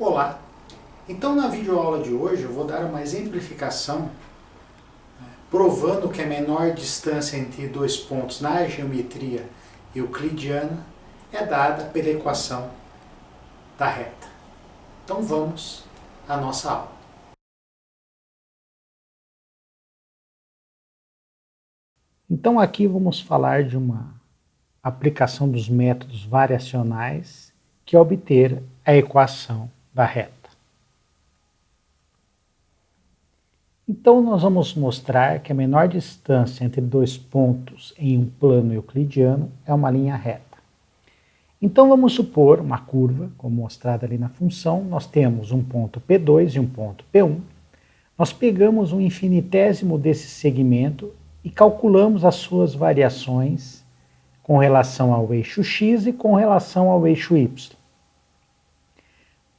Olá! Então na videoaula de hoje eu vou dar uma exemplificação provando que a menor distância entre dois pontos na geometria euclidiana é dada pela equação da reta. Então vamos à nossa aula. Então aqui vamos falar de uma aplicação dos métodos variacionais que é obter a equação da reta. Então nós vamos mostrar que a menor distância entre dois pontos em um plano euclidiano é uma linha reta. Então vamos supor uma curva, como mostrado ali na função, nós temos um ponto P2 e um ponto P1. Nós pegamos um infinitésimo desse segmento e calculamos as suas variações com relação ao eixo x e com relação ao eixo y.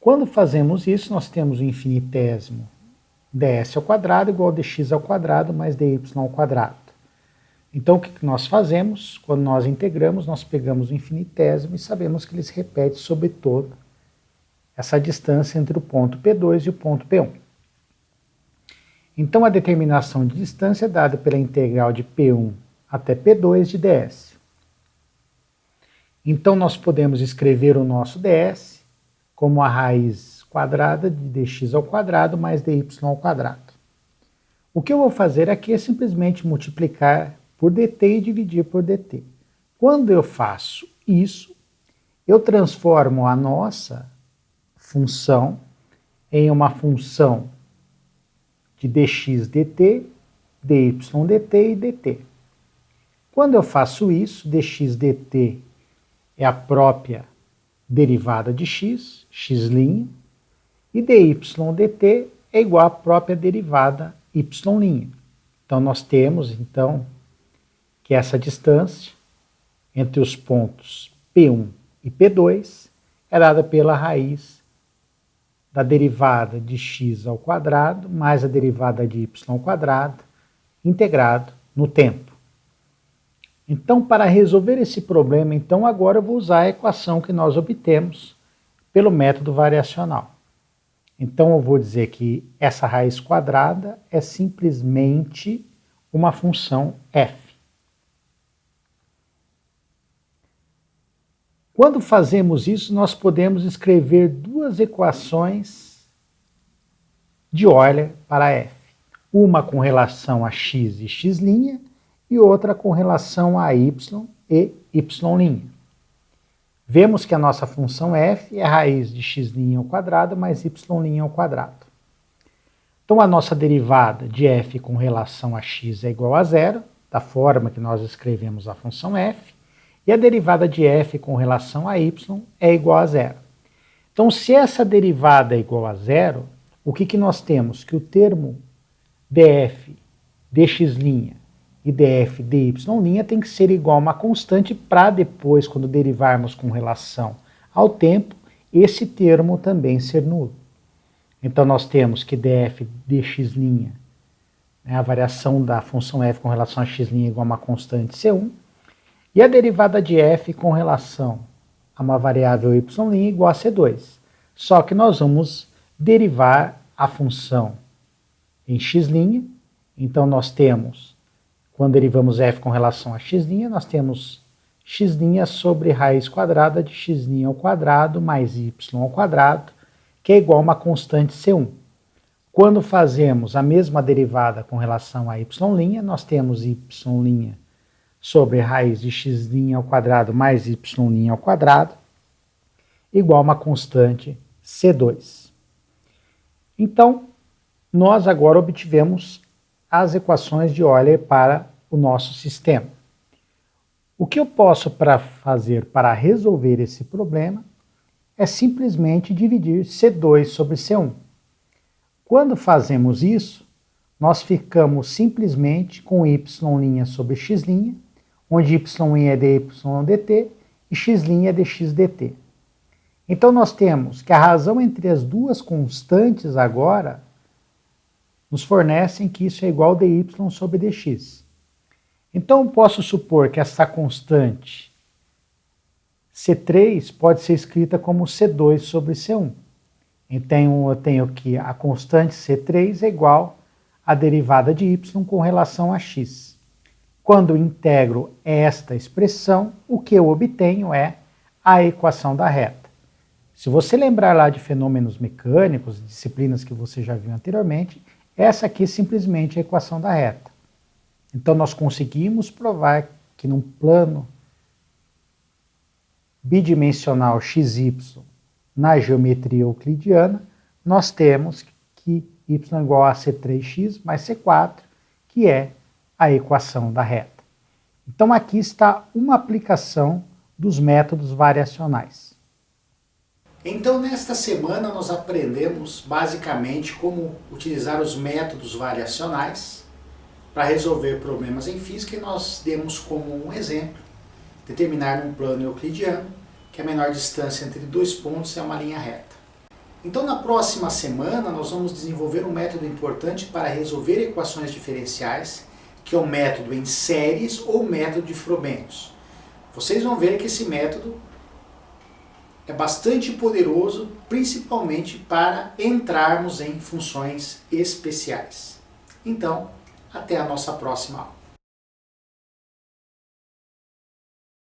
Quando fazemos isso, nós temos o infinitésimo ds ao quadrado igual a dx ao quadrado mais dy ao quadrado. Então o que nós fazemos? Quando nós integramos, nós pegamos o infinitésimo e sabemos que ele se repete sobre toda essa distância entre o ponto P2 e o ponto P1. Então a determinação de distância é dada pela integral de P1 até P2 de ds. Então nós podemos escrever o nosso ds como a raiz quadrada de dx ao quadrado mais dy ao quadrado. O que eu vou fazer aqui é simplesmente multiplicar por dt e dividir por dt. Quando eu faço isso, eu transformo a nossa função em uma função de dx dt, dy dt e dt. Quando eu faço isso, dx dt é a própria derivada de x, x', e dy dt é igual à própria derivada y'. Então nós temos que essa distância entre os pontos P1 e P2 é dada pela raiz da derivada de x ao quadrado mais a derivada de y ao quadrado integrado no tempo. Então, para resolver esse problema, agora eu vou usar a equação que nós obtemos pelo método variacional. Então eu vou dizer que essa raiz quadrada é simplesmente uma função f. Quando fazemos isso, nós podemos escrever duas equações de Euler para f. Uma com relação a x e x' e outra com relação a y e y'. Vemos que a nossa função f é a raiz de x' ao quadrado mais y' ao quadrado. Então a nossa derivada de f com relação a x é igual a zero, da forma que nós escrevemos a função f, e a derivada de f com relação a y é igual a zero. Então se essa derivada é igual a zero, o que nós temos? Que o termo df dx' e df dy' tem que ser igual a uma constante para depois, quando derivarmos com relação ao tempo, esse termo também ser nulo. Então nós temos que df dx', a variação da função f com relação a x' é igual a uma constante c1, e a derivada de f com relação a uma variável y' é igual a c2. Só que nós vamos derivar a função em x', então nós temos, quando derivamos f com relação a x', nós temos x' sobre raiz quadrada de x' ao quadrado mais y ao quadrado, que é igual a uma constante c1. Quando fazemos a mesma derivada com relação a y', nós temos y' sobre raiz de x' ao quadrado mais y' ao quadrado, igual a uma constante c2. Então, nós agora obtivemos as equações de Euler para o nosso sistema. O que eu posso fazer para resolver esse problema é simplesmente dividir C2 sobre C1. Quando fazemos isso, nós ficamos simplesmente com y' sobre x', onde y' é dy dt e x' é dx dt. Então nós temos que a razão entre as duas constantes agora nos fornecem que isso é igual a dy sobre dx. Então eu posso supor que essa constante C3 pode ser escrita como C2 sobre C1. Então eu tenho que a constante C3 é igual à derivada de y com relação a x. Quando eu integro esta expressão, o que eu obtenho é a equação da reta. Se você lembrar lá de fenômenos mecânicos, disciplinas que você já viu anteriormente, essa aqui é simplesmente a equação da reta. Então nós conseguimos provar que num plano bidimensional xy na geometria euclidiana, nós temos que y é igual a c3x mais c4, que é a equação da reta. Então aqui está uma aplicação dos métodos variacionais. Então nesta semana nós aprendemos basicamente como utilizar os métodos variacionais para resolver problemas em física e nós demos como um exemplo determinar num plano euclidiano que a menor distância entre dois pontos é uma linha reta. Então na próxima semana nós vamos desenvolver um método importante para resolver equações diferenciais, que é o método em séries ou método de Frobenius. Vocês vão ver que esse método é bastante poderoso, principalmente para entrarmos em funções especiais. Então, até a nossa próxima aula.